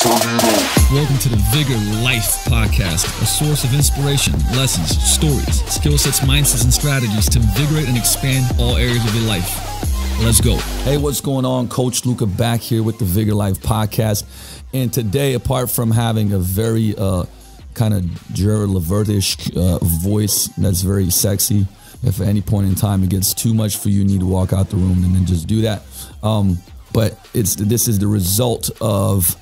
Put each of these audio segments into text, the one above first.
Welcome to the Vigor Life Podcast, a source of inspiration, lessons, stories, skill sets, mindsets, and strategies to invigorate and expand all areas of your life. Let's go. Hey, what's going on? Coach Luka back here with the Vigor Life Podcast. And today, apart from having a very kind of Gerard Levert-ish voice that's very sexy, if at any point in time it gets too much for you, you need to walk out the room and then just do that. But this is the result of,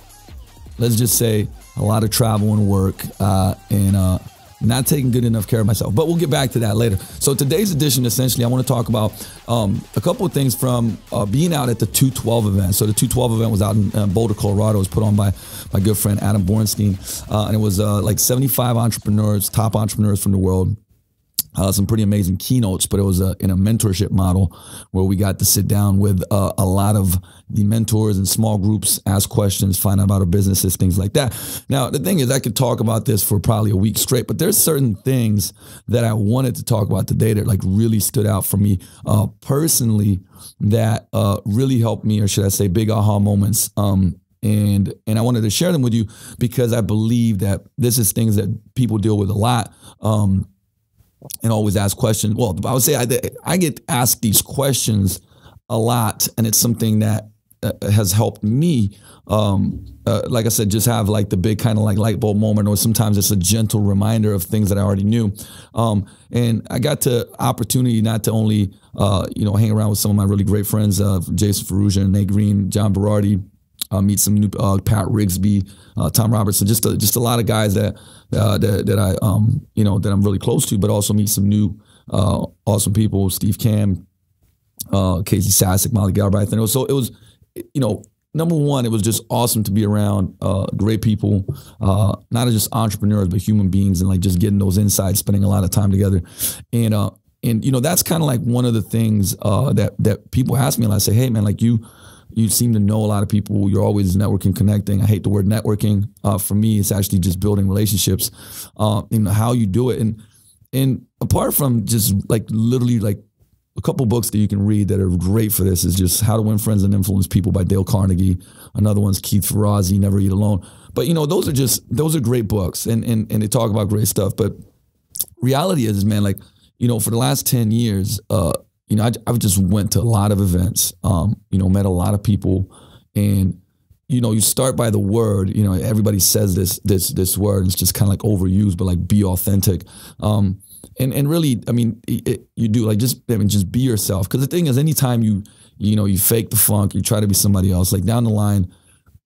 let's just say, a lot of travel and work and not taking good enough care of myself. But we'll get back to that later. So today's edition, essentially, I want to talk about a couple of things from being out at the 212 event. So the 212 event was out in Boulder, Colorado. It was put on by my good friend Adam Bornstein. And it was like 75 entrepreneurs, top entrepreneurs from the world. Some pretty amazing keynotes, but it was in a mentorship model where we got to sit down with a lot of the mentors in small groups, ask questions, find out about our businesses, things like that. Now, the thing is, I could talk about this for probably a week straight, but there's certain things that I wanted to talk about today that like really stood out for me personally that really helped me, or should I say big aha moments. And I wanted to share them with you because I believe that this is things that people deal with a lot. And always ask questions. Well, I would say I get asked these questions a lot, and it's something that has helped me. Like I said, just have like the big kind of like light bulb moment, or sometimes it's a gentle reminder of things that I already knew. And I got the opportunity not to only hang around with some of my really great friends, Jason Ferrugia, Nate Green, John Berardi. Meet some new Pat Rigsby, Tom Robertson, just a lot of guys that I'm really close to, but also meet some new awesome people, Steve Cam, Casey Sasek, Molly Galbraith. And it was, number one, it was just awesome to be around great people, not just entrepreneurs, but human beings, and like just getting those insights, spending a lot of time together. And that's kind of like one of the things that people ask me, and I say, hey man, like you seem to know a lot of people. You're always networking, connecting. I hate the word networking. For me, it's actually just building relationships. How you do it, and apart from just like literally like a couple books that you can read that are great for this is just How to Win Friends and Influence People by Dale Carnegie. Another one's Keith Ferrazzi, Never Eat Alone. But those are great books, and they talk about great stuff. But reality is, man, like for the last 10 years. I've just went to a lot of events, met a lot of people, and, you start by the word, everybody says this word, and it's just kind of like overused, but like be authentic. And really, I mean, you do like, just be yourself. Cause the thing is, anytime you fake the funk, you try to be somebody else, like down the line,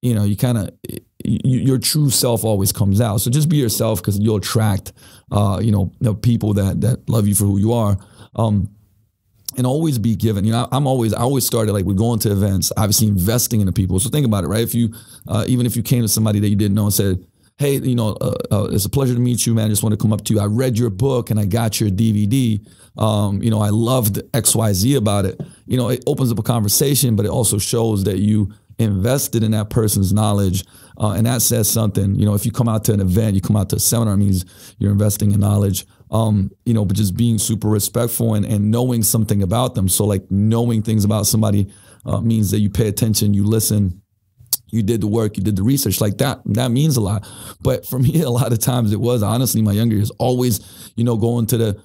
your true self always comes out. So just be yourself, cause you'll attract, people that love you for who you are. And always be given. I always started like with going to events, obviously investing into people. So think about it, right? If you, even if you came to somebody that you didn't know and said, hey, it's a pleasure to meet you, man. I just want to come up to you. I read your book and I got your DVD. I loved XYZ about it. It opens up a conversation, but it also shows that you invested in that person's knowledge. And that says something. If you come out to an event, you come out to a seminar, it means you're investing in knowledge. But just being super respectful and knowing something about them. So like knowing things about somebody means that you pay attention, you listen, you did the work, you did the research. Like that means a lot. But for me, a lot of times it was honestly my younger years, always, going to the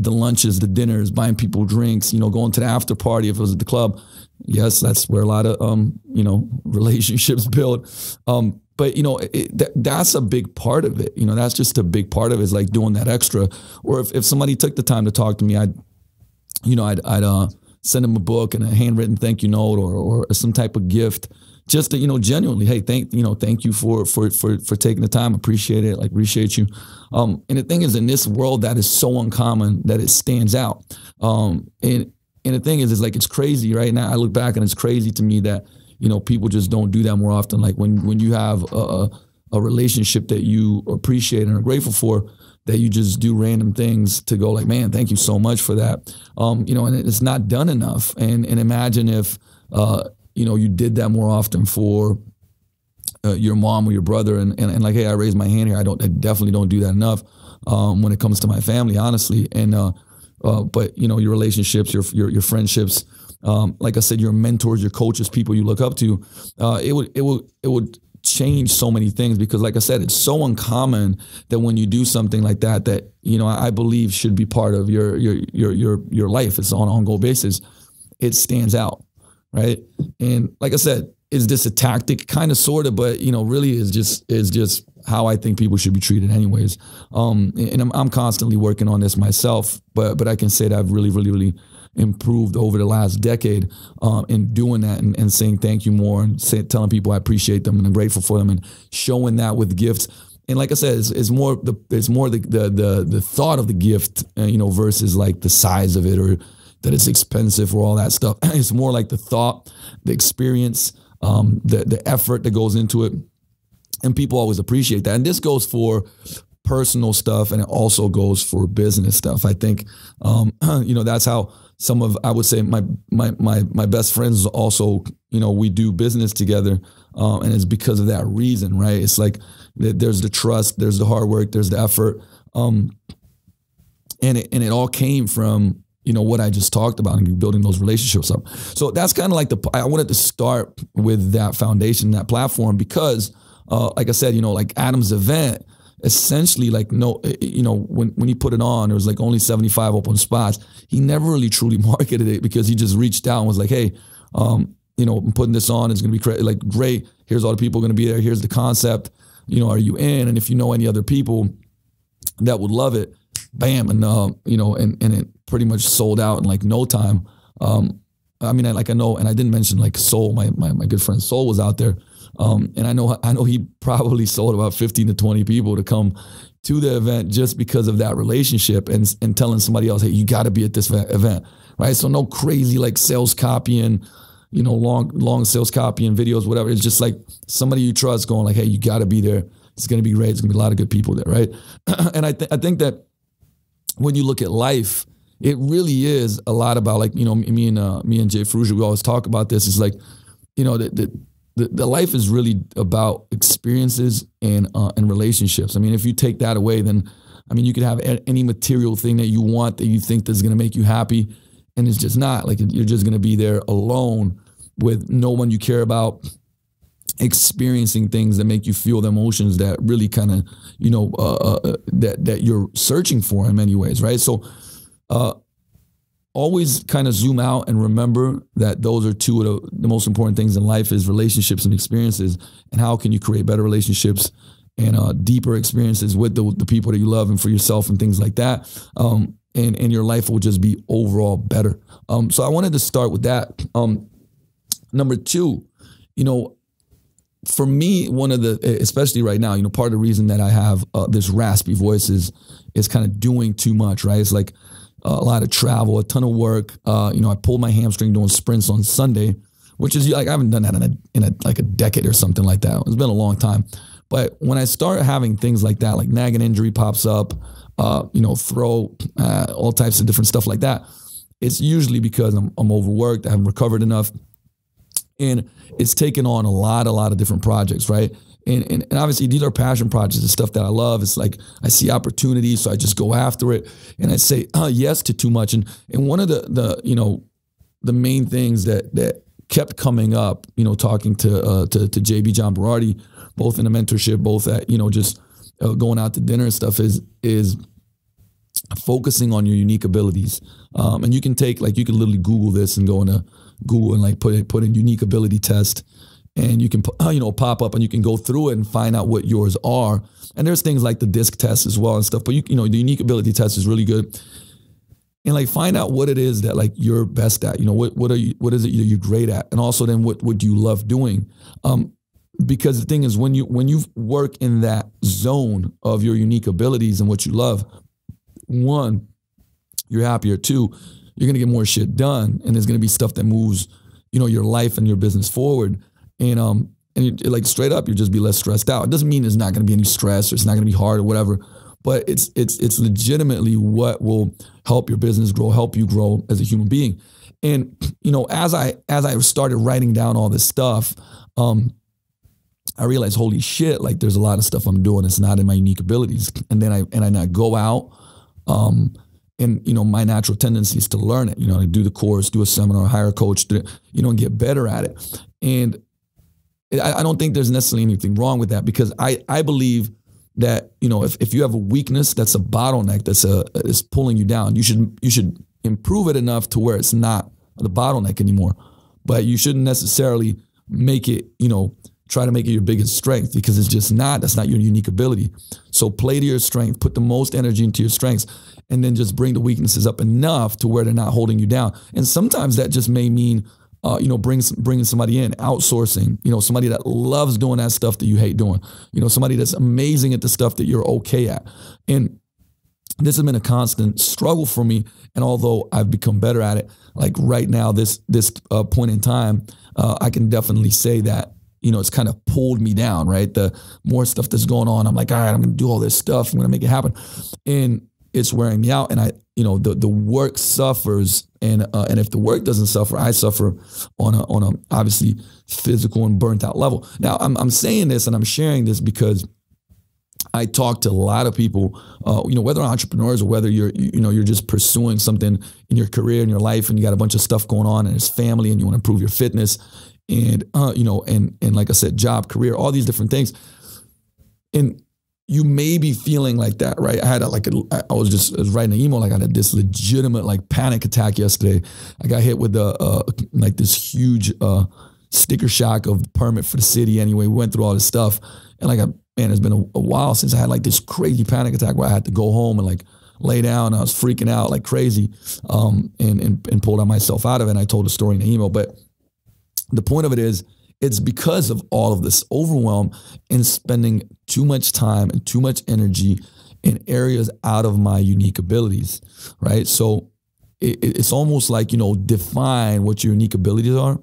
lunches, the dinners, buying people drinks, going to the after party if it was at the club. Yes, that's where a lot of relationships build. But that's a big part of it. That's just a big part of it, is like doing that extra. Or if somebody took the time to talk to me, I'd send them a book and a handwritten thank you note or some type of gift, just to genuinely, hey, thank you for taking the time, appreciate it, like appreciate you. And the thing is, in this world that is so uncommon that it stands out. And the thing is like it's crazy right now. I look back and it's crazy to me that people just don't do that more often. Like when you have a relationship that you appreciate and are grateful for, that you just do random things to go like, man, thank you so much for that. And it's not done enough. And imagine if, you did that more often for your mom or your brother and like, hey, I raised my hand here. I definitely don't do that enough when it comes to my family, honestly. And, but your relationships, your friendships, like I said, your mentors, your coaches, people you look up to, it would change so many things, because like I said, it's so uncommon that when you do something like that, I believe should be part of your life. It's on an ongoing basis. It stands out, right? And like I said, is this a tactic? Kind of, sort of, but really is just how I think people should be treated anyways. And I'm constantly working on this myself, but I can say that I've really improved over the last decade in doing that, and saying thank you more, and telling people I appreciate them and I'm grateful for them, and showing that with gifts. And like I said, it's more the thought of the gift, versus like the size of it or that it's expensive or all that stuff. It's more like the thought, the experience, the effort that goes into it. And people always appreciate that. And this goes for personal stuff, and it also goes for business stuff. I think, that's how some of, I would say, my best friends also, we do business together, and it's because of that reason, right? It's like there's the trust, there's the hard work, there's the effort, and it all came from what I just talked about, and building those relationships up. So that's kind of like I wanted to start with that foundation, that platform, because like I said, like Adam's event, essentially, like, when he put it on, there was like only 75 open spots. He never really truly marketed it, because he just reached out and was like, hey, I'm putting this on. It's going to be like, great. Here's all the people going to be there. Here's the concept. Are you in? And if you know any other people that would love it, bam. And, and it pretty much sold out in like no time. I know, and I didn't mention like Soul, my good friend Soul was out there. And I know he probably sold about 15 to 20 people to come to the event just because of that relationship, and telling somebody else, hey, you got to be at this event, right? So no crazy like sales copy and, long sales copy and videos, whatever. It's just like somebody you trust going like, hey, you got to be there. It's going to be great. It's going to be a lot of good people there, right? And I think that when you look at life, it really is a lot about, like, me and Jay Ferrugia, we always talk about this. It's like, the life is really about experiences and relationships. I mean, if you take that away, then, you could have any material thing that you want that you think that's going to make you happy, and it's just not. Like, you're just going to be there alone with no one you care about, experiencing things that make you feel the emotions that really kind of, that you're searching for in many ways, right? So always kind of zoom out and remember that those are two of the most important things in life, is relationships and experiences. And how can you create better relationships and deeper experiences with the people that you love, and for yourself, and things like that. And your life will just be overall better. So I wanted to start with that. Number two, for me, one of the, especially right now, part of the reason that I have this raspy voice is kind of doing too much, right? It's like a lot of travel, a ton of work. I pulled my hamstring doing sprints on Sunday, which is like, I haven't done that in a decade or something like that. It's been a long time. But when I start having things like that, like nagging injury pops up, throw, all types of different stuff like that, it's usually because I'm overworked, I haven't recovered enough. And it's taken on a lot of different projects, right? And obviously these are passion projects, the stuff that I love. It's like I see opportunities, so I just go after it, and I say yes to too much. And one of the main things that kept coming up, talking to JB John Berardi, both in the mentorship, both at just going out to dinner and stuff, is focusing on your unique abilities. And you can you can literally Google this and go into Google and like put in unique ability test, and you can pop up and you can go through it and find out what yours are. And there's things like the DISC test as well and stuff, but the unique ability test is really good. And like find out what it is that like you're best at. What is it you're great at, and also then what do you love doing? Because the thing is, when you work in that zone of your unique abilities and what you love, one, you're happier. Two, you're going to get more shit done, and there's going to be stuff that moves, your life and your business forward. And like straight up, you'll just be less stressed out. It doesn't mean there's not going to be any stress or it's not going to be hard or whatever, but it's legitimately what will help your business grow, help you grow as a human being. And, as I started writing down all this stuff, I realized, holy shit, like there's a lot of stuff I'm doing that's not in my unique abilities. And then I go out, And, my natural tendency is to learn it, to do the course, do a seminar, hire a coach, and get better at it. And I don't think there's necessarily anything wrong with that, because I believe that, if you have a weakness that's a bottleneck is pulling you down, you should improve it enough to where it's not the bottleneck anymore. But you shouldn't necessarily make it, try to make it your biggest strength, because it's just not. That's not your unique ability. So play to your strength, put the most energy into your strengths, and then just bring the weaknesses up enough to where they're not holding you down. And sometimes that just may mean, bringing somebody in, outsourcing, somebody that loves doing that stuff that you hate doing, somebody that's amazing at the stuff that you're okay at. And this has been a constant struggle for me. And although I've become better at it, like right now, this point in time, I can definitely say that, it's kind of pulled me down, right? The more stuff that's going on, I'm like, all right, I'm going to do all this stuff. I'm going to make it happen. And it's wearing me out. And the work suffers. And if the work doesn't suffer, I suffer on a obviously physical and burnt out level. Now I'm saying this and I'm sharing this because I talk to a lot of people, whether entrepreneurs or whether you're just pursuing something in your career, in your life, and you got a bunch of stuff going on, and it's family, and you want to improve your fitness, and and like I said, job, career, all these different things, and you may be feeling like that, right? I was writing an email, like I had this legitimate like panic attack yesterday. I got hit with like this huge sticker shock of the permit for the city. Anyway, we went through all this stuff, and like it's been a while since I had like this crazy panic attack where I had to go home and like lay down. And I was freaking out like crazy, and pulled myself out of it. And I told a story in the email, but the point of it is, it's because of all of this overwhelm and spending too much time and too much energy in areas out of my unique abilities, right? So it's almost like, define what your unique abilities are,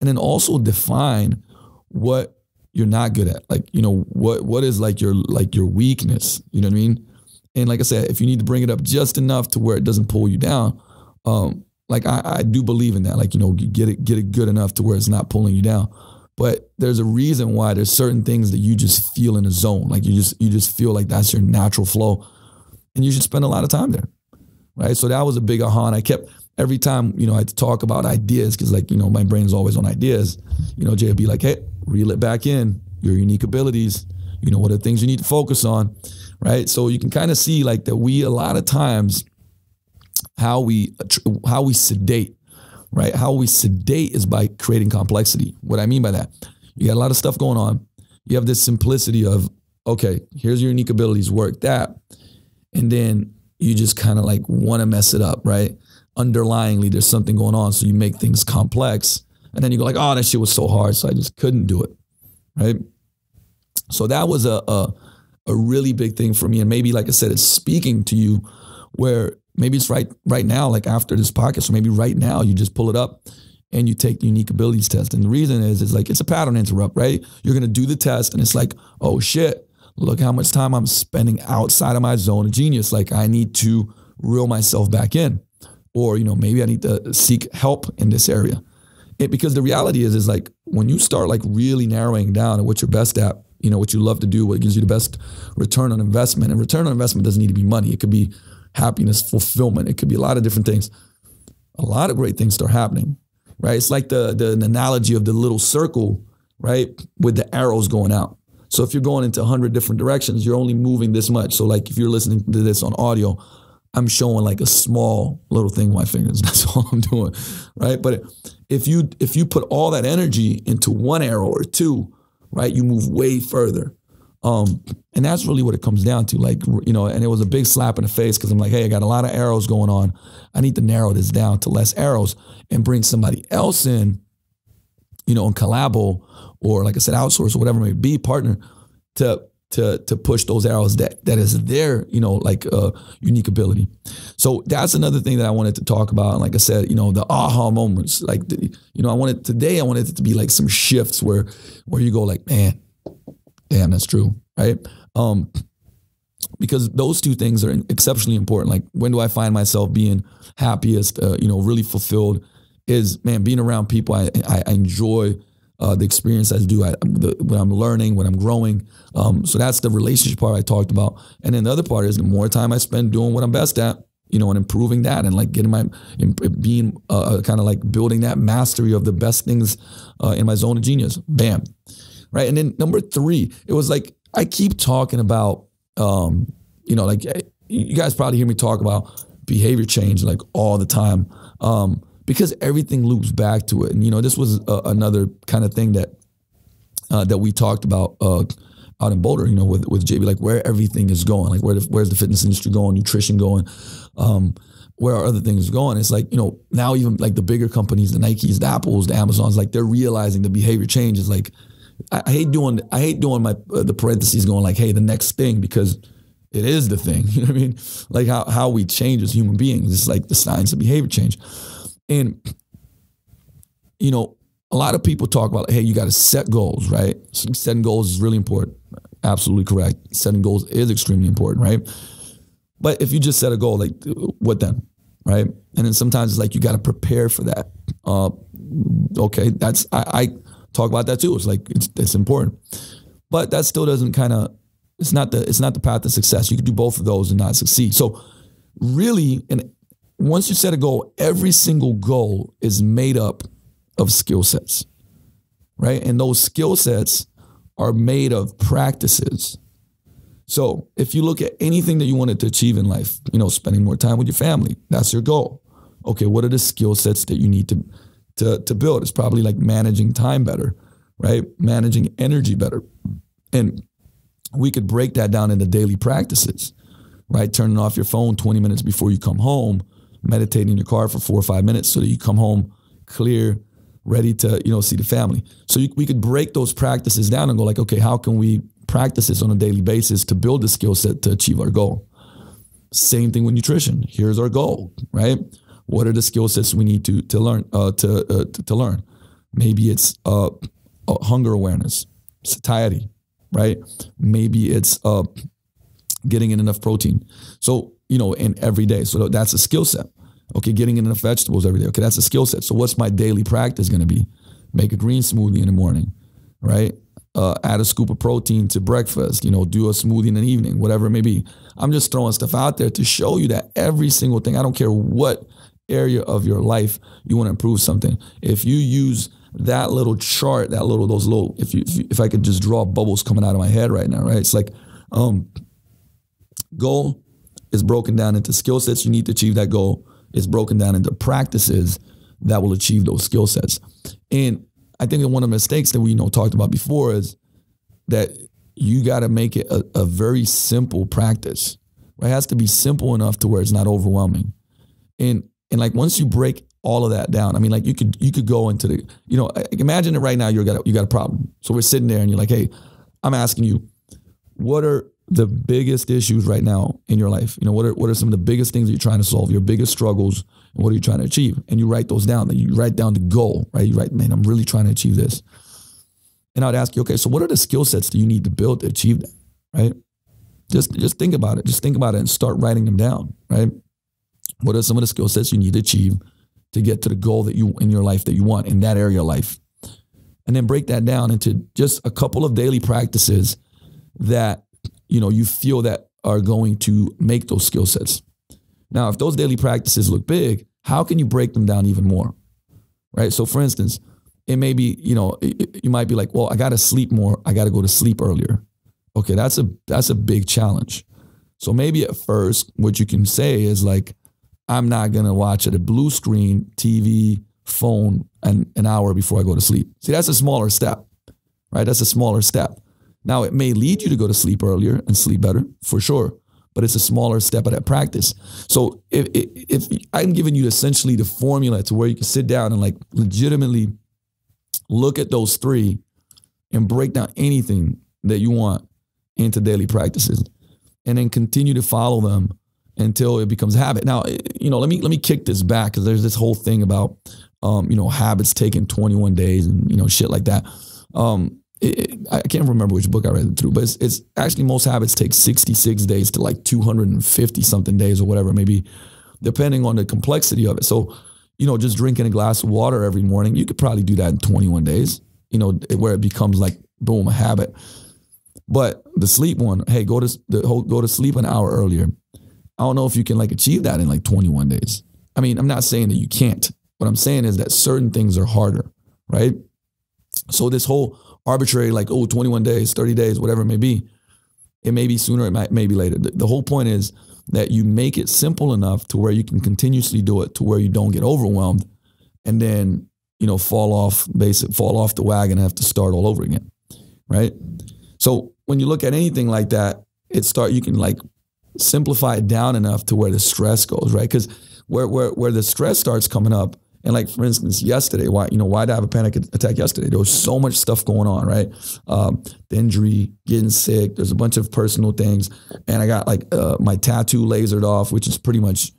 and then also define what you're not good at. Like, what is like your weakness, you know what I mean? And like I said, if you need to bring it up just enough to where it doesn't pull you down, like I do believe in that, like, get it good enough to where it's not pulling you down. But there's a reason why there's certain things that you just feel in a zone. Like you just feel like that's your natural flow, and you should spend a lot of time there, right? So that was a big aha. And I kept, every time, I had to talk about ideas, because like, my brain's always on ideas. Jay would be like, hey, reel it back in, your unique abilities, what are the things you need to focus on, right? So you can kind of see like that a lot of times, how we sedate, right? How we sedate is by creating complexity. What I mean by that, you got a lot of stuff going on. You have this simplicity of, okay, here's your unique abilities, work that. And then you just kind of like want to mess it up, right? Underlyingly, there's something going on. So you make things complex. And then you go like, oh, that shit was so hard, so I just couldn't do it, right? So that was a really big thing for me. And maybe, like I said, it's speaking to you, where maybe it's right now, like after this podcast, or maybe right now you just pull it up and you take the unique abilities test. And the reason is like, it's a pattern interrupt, right? You're going to do the test and it's like, oh shit, look how much time I'm spending outside of my zone of genius. Like I need to reel myself back in, or, maybe I need to seek help in this area. Because the reality is like, when you start like really narrowing down at what you're best at, what you love to do, what gives you the best return on investment, and return on investment doesn't need to be money. It could be happiness, fulfillment. It could be a lot of different things. A lot of great things start happening, right? It's like the analogy of the little circle, right? With the arrows going out. So if you're going into 100 different directions, you're only moving this much. So like if you're listening to this on audio, I'm showing like a small little thing with my fingers. That's all I'm doing, right? But if you put all that energy into one arrow or two, right, you move way further. And that's really what it comes down to. Like, and it was a big slap in the face, because I'm like, hey, I got a lot of arrows going on. I need to narrow this down to less arrows and bring somebody else in, and collabo, or like I said, outsource, or whatever it may be, partner, to push those arrows that is their, unique ability. So that's another thing that I wanted to talk about. And like I said, the aha moments, like, I wanted it to be like some shifts where you go like, man, damn, that's true, right? Because those two things are exceptionally important. Like, when do I find myself being happiest, really fulfilled, is, man, being around people I enjoy, the experience I do, when I'm learning, when I'm growing. So that's the relationship part I talked about. And then the other part is, the more time I spend doing what I'm best at, and improving that and like being kind of like building that mastery of the best things in my zone of genius. Bam. Right. And then number 3, it was like, I keep talking about, like you guys probably hear me talk about behavior change like all the time because everything loops back to it. And, this was another kind of thing that we talked about out in Boulder, with JB, like where everything is going, like where's the fitness industry going, nutrition going, where are other things going? It's like, now even like the bigger companies, the Nikes, the Apples, the Amazons, like they're realizing the behavior change is like, I hate doing the parentheses going like, hey, the next thing, because it is the thing, you know what I mean? Like how we change as human beings. It's like the science of behavior change. And, a lot of people talk about, hey, you got to set goals, right? Setting goals is really important. Absolutely correct. Setting goals is extremely important, right? But if you just set a goal, like what then, right? And then sometimes it's like you got to prepare for that. Okay, I talk about that too. It's like it's important, but that still doesn't it's not the path to success. You can do both of those and not succeed. So really, and once you set a goal, every single goal is made up of skill sets, right? And those skill sets are made of practices. So if you look at anything that you wanted to achieve in life, spending more time with your family, that's your goal. Okay, what are the skill sets that you need to build? It's probably like managing time better, right? Managing energy better. And we could break that down into daily practices, right? Turning off your phone 20 minutes before you come home, meditating in your car for 4 or 5 minutes so that you come home clear, ready to, see the family. So we could break those practices down and go like, okay, how can we practice this on a daily basis to build the skill set to achieve our goal? Same thing with nutrition. Here's our goal, right? What are the skill sets we need to learn, to learn? Maybe it's hunger awareness, satiety, right? Maybe it's getting in enough protein. So, in every day. So that's a skill set. Okay, getting in enough vegetables every day. Okay, that's a skill set. So what's my daily practice going to be? Make a green smoothie in the morning, right? Add a scoop of protein to breakfast, do a smoothie in the evening, whatever it may be. I'm just throwing stuff out there to show you that every single thing, I don't care what area of your life you want to improve something. If you use that little chart, if I could just draw bubbles coming out of my head right now, right? It's like, goal is broken down into skill sets you need to achieve that goal. It's broken down into practices that will achieve those skill sets. And I think one of the mistakes that we talked about before is that you got to make it a very simple practice. Right? It has to be simple enough to where it's not overwhelming. And like once you break all of that down, I mean, like you could go into the, imagine that right now you got a problem. So we're sitting there and you're like, hey, I'm asking you, what are the biggest issues right now in your life? What are some of the biggest things that you're trying to solve, your biggest struggles, and what are you trying to achieve? And you write those down. Then you write down the goal, right? You write, man, I'm really trying to achieve this. And I'd ask you, okay, so what are the skill sets that you need to build to achieve that, right? Just think about it. Just think about it and start writing them down, right? What are some of the skill sets you need to achieve to get to the goal that you in your life that you want in that area of life? And then break that down into just a couple of daily practices that you feel that are going to make those skill sets. Now, if those daily practices look big, how can you break them down even more? Right? So for instance, it may be, you might be like, well, I got to sleep more. I got to go to sleep earlier. Okay. That's a big challenge. So maybe at first what you can say is like, I'm not going to watch at a blue screen, TV, phone, an hour before I go to sleep. See, that's a smaller step, right? That's a smaller step. Now, it may lead you to go to sleep earlier and sleep better, for sure, but it's a smaller step of that practice. So if I'm giving you essentially the formula to where you can sit down and like legitimately look at those 3 and break down anything that you want into daily practices and then continue to follow them until it becomes a habit. Now, let me kick this back because there's this whole thing about, habits taking 21 days and, shit like that. I can't remember which book I read it through, but it's actually most habits take 66 days to like 250 something days or whatever, maybe depending on the complexity of it. So, just drinking a glass of water every morning, you could probably do that in 21 days, where it becomes like, boom, a habit. But the sleep one, hey, go to sleep an hour earlier I don't know if you can like achieve that in like 21 days. I mean, I'm not saying that you can't. What I'm saying is that certain things are harder, right? So this whole arbitrary, like, 21 days, 30 days, whatever it may be sooner, it may be later. The whole point is that you make it simple enough to where you can continuously do it, to where you don't get overwhelmed and then, fall off the wagon and have to start all over again, right? So when you look at anything like that, you can like simplify it down enough to where the stress goes, right? Because where the stress starts coming up, and like, for instance, yesterday, why did I have a panic attack yesterday? There was so much stuff going on, right? The injury, getting sick, there's a bunch of personal things. And I got like my tattoo lasered off, which is pretty much,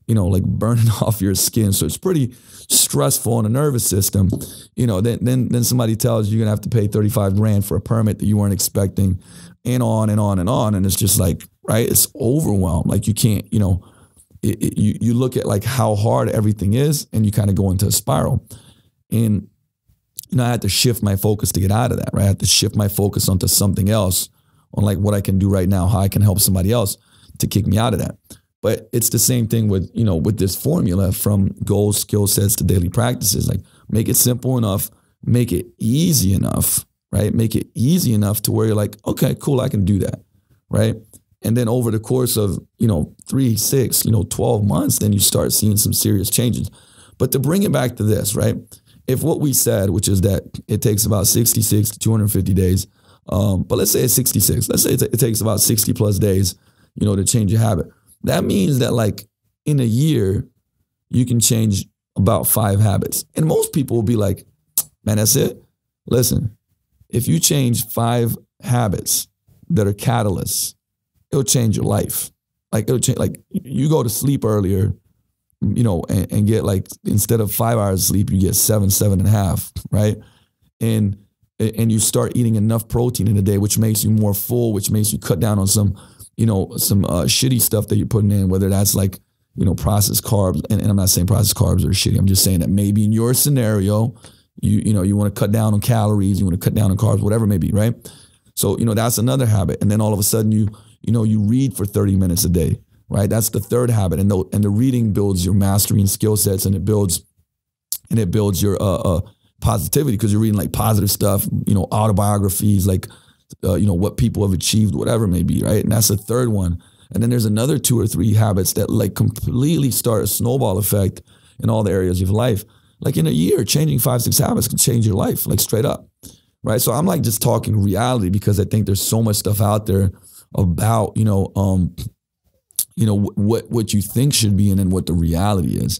like burning off your skin. So it's pretty stressful on the nervous system. Then somebody tells you you're gonna have to pay 35 grand for a permit that you weren't expecting, and on and on and on. And it's just like, right, it's overwhelmed. Like you can't, you look at like how hard everything is and you kind of go into a spiral. And, I had to shift my focus to get out of that, right? I had to shift my focus onto something else, on like what I can do right now, how I can help somebody else to kick me out of that. But it's the same thing with, with this formula from goals, skill sets to daily practices. Like make it simple enough, make it easy enough, right? Make it easy enough to where you're like, okay, cool, I can do that, right? And then over the course of, 3, 6, 12 months, then you start seeing some serious changes. But to bring it back to this, right? If what we said, which is that it takes about 66 to 250 days, but let's say it's 66. Let's say it takes about 60 plus days, to change your habit. That means that like in a year, you can change about 5 habits. And most people will be like, man, that's it. Listen, if you change 5 habits that are catalysts, it'll change your life. Like it'll change, like you go to sleep earlier, and get like, instead of 5 hours of sleep, you get 7.5, right? And you start eating enough protein in a day, which makes you more full, which makes you cut down on some shitty stuff that you're putting in, whether that's like, processed carbs. And I'm not saying processed carbs are shitty. I'm just saying that maybe in your scenario, you want to cut down on calories, you want to cut down on carbs, whatever it may be, right? So, that's another habit. And then all of a sudden you read for 30 minutes a day, right? That's the third habit. And the reading builds your mastery and skill sets, and it builds your positivity, because you're reading like positive stuff, autobiographies, like, what people have achieved, whatever it may be, right? And that's the third one. And then there's another 2 or 3 habits that like completely start a snowball effect in all the areas of life. Like in a year, changing 5, 6 habits can change your life, like straight up, right? So I'm like just talking reality, because I think there's so much stuff out there about, what you think should be and then what the reality is.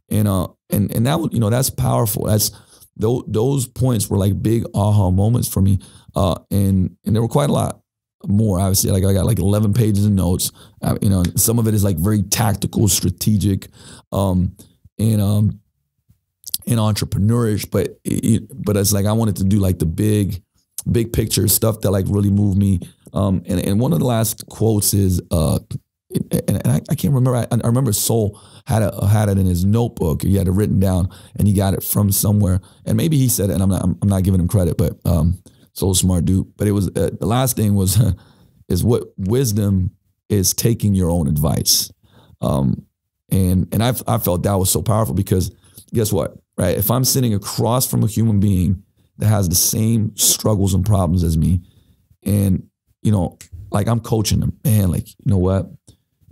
And that, that's powerful. Those points were like big aha moments for me. And there were quite a lot more, obviously. Like I got like 11 pages of notes, some of it is like very tactical, strategic, and entrepreneurish, but it's like, I wanted to do like the big picture stuff that like really moved me. And one of the last quotes is, and I can't remember. I remember Soul had it in his notebook. He had it written down, and he got it from somewhere. And maybe he said it, and I'm not giving him credit, but Soul's a smart dude. But it was the last thing was is what wisdom is taking your own advice. And I felt that was so powerful, because guess what, right? If I'm sitting across from a human being that has the same struggles and problems as me, and like I'm coaching them, man, like, you know what?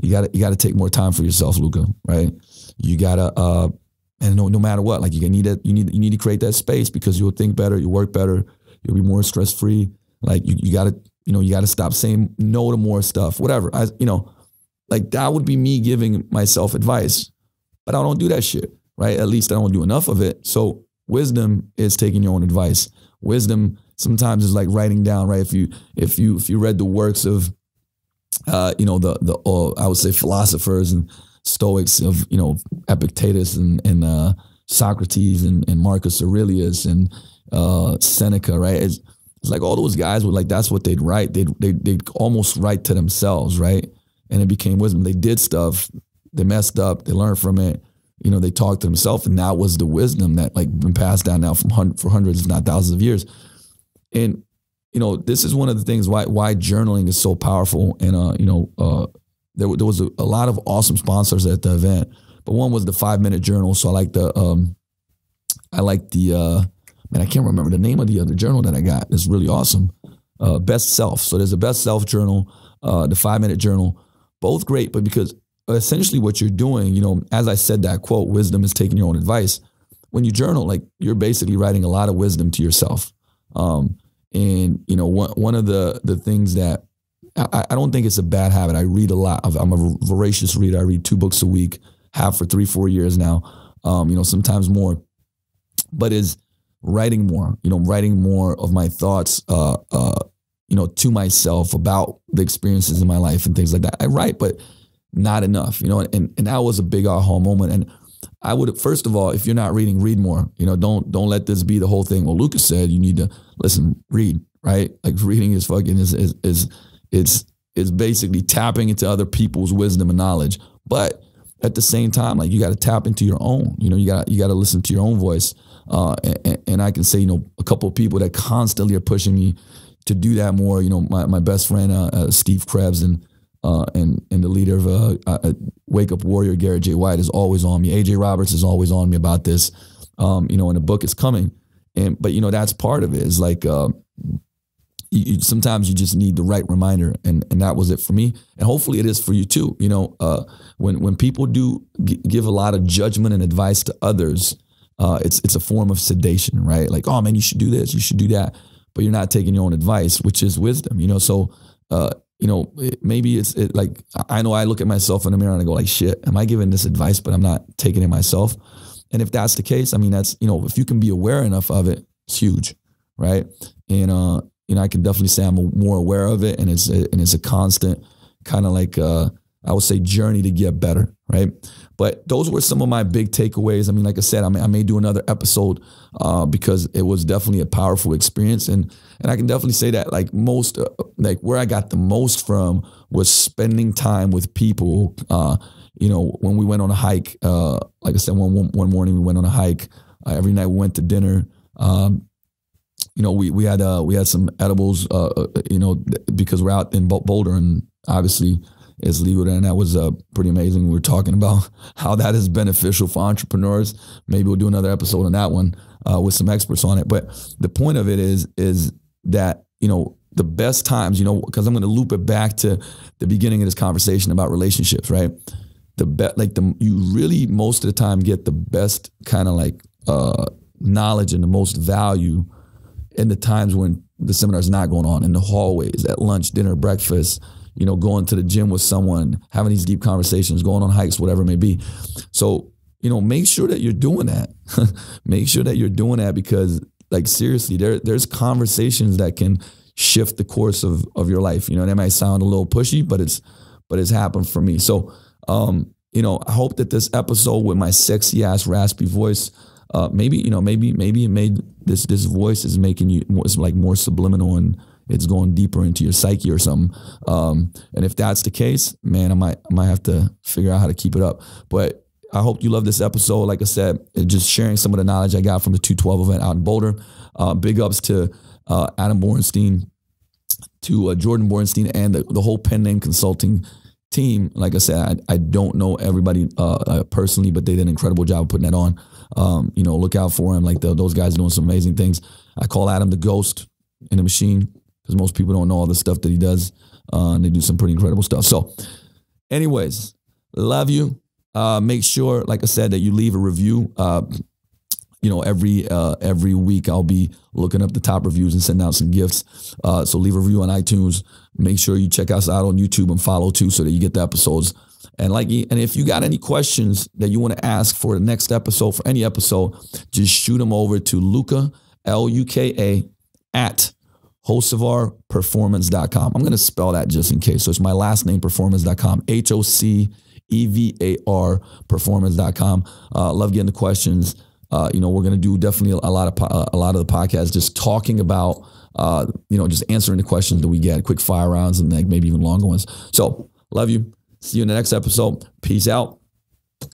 You gotta take more time for yourself, Luka, right? You gotta, and no matter what, like you need to create that space, because you'll think better, you'll work better, you'll be more stress free. Like you gotta stop saying no to more stuff, whatever. Like that would be me giving myself advice, but I don't do that shit, right? At least I don't do enough of it. So wisdom is taking your own advice. Wisdom sometimes is like writing down, right? If you read the works of, I would say philosophers and Stoics of, Epictetus and Socrates and Marcus Aurelius and Seneca, right? It's like all those guys would like, that's what they'd write. They'd almost write to themselves, right? And it became wisdom. They did stuff, they messed up, they learned from it. They talked to themselves, and that was the wisdom that like been passed down now for hundreds, if not thousands of years. And, this is one of the things why journaling is so powerful. And, there was a lot of awesome sponsors at the event, but one was the 5-minute journal. So I like man, I can't remember the name of the other journal that I got. It's really awesome. Best Self. So there's a Best Self journal, the 5-minute journal, both great, but because essentially what you're doing, you know, as I said, that quote, wisdom is taking your own advice. When you journal, like, you're basically writing a lot of wisdom to yourself. And, you know, one of the things that I don't think it's a bad habit. I read a lot. I'm a voracious reader. I read 2 books a week, have for 3-4 years now, you know, sometimes more, but is writing more, you know, writing more of my thoughts, you know, to myself about the experiences in my life and things like that. I write, but not enough, you know, and that was a big aha moment. And I would, first of all, if you're not reading, read more. You know, don't let this be the whole thing. Well, Luka said you need to listen, read, right? Like, reading is fucking it's basically tapping into other people's wisdom and knowledge. But at the same time, like, you got to tap into your own. You know, you got to listen to your own voice. And I can say, you know, a couple of people that constantly are pushing me to do that more. You know, my best friend Steve Krebs and the leader of Wake Up Warrior, Garrett J. White, is always on me. AJ Roberts is always on me about this. You know, and the book is coming. But you know, that's part of it. Is like, sometimes you just need the right reminder, and that was it for me. And hopefully it is for you too. You know, when people do give a lot of judgment and advice to others, it's a form of sedation, right? Like, oh man, you should do this, you should do that, but you're not taking your own advice, which is wisdom. You know, so you know, maybe it's like, I know I look at myself in the mirror and I go like, shit, am I giving this advice, but I'm not taking it myself? And if that's the case, I mean, that's, you know, if you can be aware enough of it, it's huge, right? And you know, I can definitely say I'm more aware of it, and it's a constant kind of like, I would say, journey to get better, right? But those were some of my big takeaways. I mean, like I said, I may do another episode because it was definitely a powerful experience, and I can definitely say that, like, most, like, where I got the most from was spending time with people. You know, when we went on a hike, like I said, one morning we went on a hike. Every night we went to dinner. You know, we had some edibles, you know, because we're out in Boulder, and obviously it's legal there, and that was pretty amazing. We were talking about how that is beneficial for entrepreneurs. Maybe we'll do another episode on that one with some experts on it. But the point of it is that, you know, the best times, you know, because I'm going to loop it back to the beginning of this conversation about relationships, right? You really most of the time get the best kind of like knowledge and the most value in the times when the seminar's not going on, in the hallways, at lunch, dinner, breakfast, you know, going to the gym with someone, having these deep conversations, going on hikes, whatever it may be. So, you know, make sure that you're doing that. Make sure that you're doing that, because, like, seriously, there's conversations that can shift the course of your life. You know, that might sound a little pushy, but it's happened for me. So, you know, I hope that this episode with my sexy ass raspy voice, maybe it made this voice is making you more subliminal, and it's going deeper into your psyche or something. And if that's the case, man, I might have to figure out how to keep it up. But I hope you love this episode. Like I said, just sharing some of the knowledge I got from the 212 event out in Boulder. Big ups to Adam Bornstein, to Jordan Bornstein, and the whole Pen Name Consulting team. Like I said, I don't know everybody personally, but they did an incredible job of putting that on. You know, look out for him. Like, those guys are doing some amazing things. I call Adam the ghost in the machine, because most people don't know all the stuff that he does. And they do some pretty incredible stuff. So anyways, love you. Make sure, like I said, that you leave a review. You know, every week I'll be looking up the top reviews and sending out some gifts. So leave a review on iTunes. Make sure you check us out on YouTube and follow too, so that you get the episodes. And if you got any questions that you want to ask for the next episode, for any episode, just shoot them over to Luka, Luka, at hocevarperformance.com. I'm going to spell that just in case. So it's my last name, performance.com, HOCEVAR performance.com. Love getting the questions. You know, we're going to do definitely a lot of the podcasts just talking about, you know, just answering the questions that we get, quick fire rounds, and like maybe even longer ones. So love you. See you in the next episode. Peace out.